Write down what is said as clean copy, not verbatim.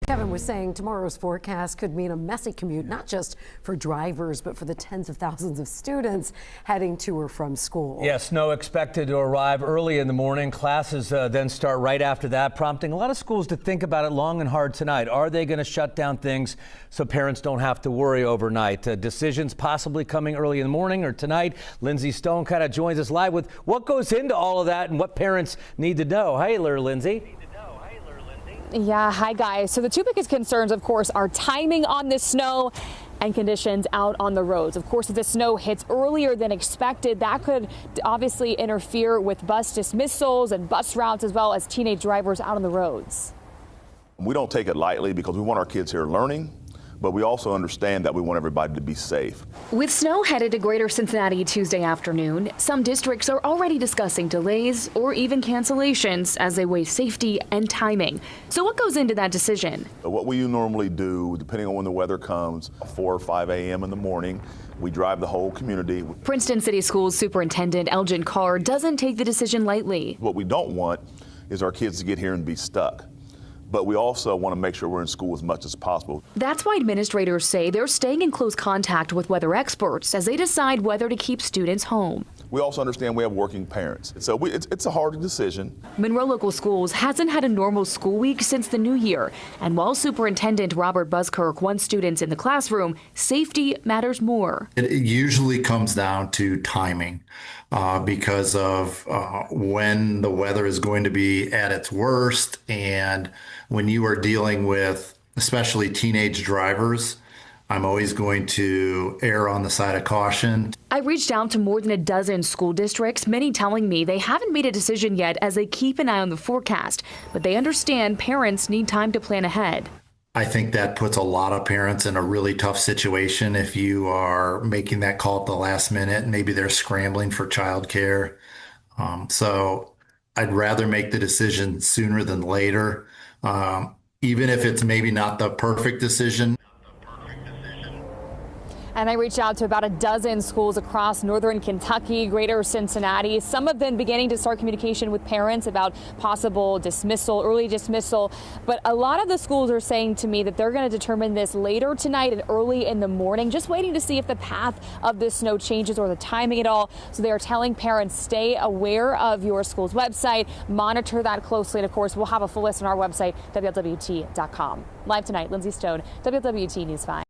Kevin was saying tomorrow's forecast could mean a messy commute, not just for drivers, but for the tens of thousands of students heading to or from school. Yeah, snow expected to arrive early in the morning. Classes then start right after that, prompting a lot of schools to think about it long and hard tonight. Are they going to shut down things so parents don't have to worry overnight? Decisions possibly coming early in the morning or tonight. Lindsay Stone kind of joins us live with what goes into all of that and what parents need to know. Hey there, Lindsay. Yeah, hi guys. So the two biggest concerns, of course, are timing on this snow and conditions out on the roads. Of course, if the snow hits earlier than expected, that could obviously interfere with bus dismissals and bus routes, as well as teenage drivers out on the roads. We don't take it lightly because we want our kids here learning, but we also understand that we want everybody to be safe. With snow headed to Greater Cincinnati Tuesday afternoon, some districts are already discussing delays or even cancellations as they weigh safety and timing. So what goes into that decision? What we normally do, depending on when the weather comes, 4 or 5 a.m. in the morning, we drive the whole community. Princeton City Schools Superintendent Elgin Carr doesn't take the decision lightly. What we don't want is our kids to get here and be stuck. But we also want to make sure we're in school as much as possible. That's why administrators say they're staying in close contact with weather experts as they decide whether to keep students home. We also understand we have working parents, so it's a hard decision. Monroe Local Schools hasn't had a normal school week since the new year, and while Superintendent Robert Buskirk wants students in the classroom, safety matters more. It usually comes down to timing because of when the weather is going to be at its worst, and when you are dealing with especially teenage drivers, I'm always going to err on the side of caution. I reached out to more than a dozen school districts, many telling me they haven't made a decision yet as they keep an eye on the forecast, but they understand parents need time to plan ahead. I think that puts a lot of parents in a really tough situation if you are making that call at the last minute. Maybe they're scrambling for childcare. So I'd rather make the decision sooner than later, even if it's maybe not the perfect decision. And I reached out to about a dozen schools across northern Kentucky, Greater Cincinnati, some of them beginning to start communication with parents about possible dismissal, early dismissal. But a lot of the schools are saying to me that they're going to determine this later tonight and early in the morning, just waiting to see if the path of this snow changes or the timing at all. So they are telling parents, stay aware of your school's website, monitor that closely. And of course, we'll have a full list on our website, WLWT.com. Live tonight, Lindsay Stone, WLWT News 5.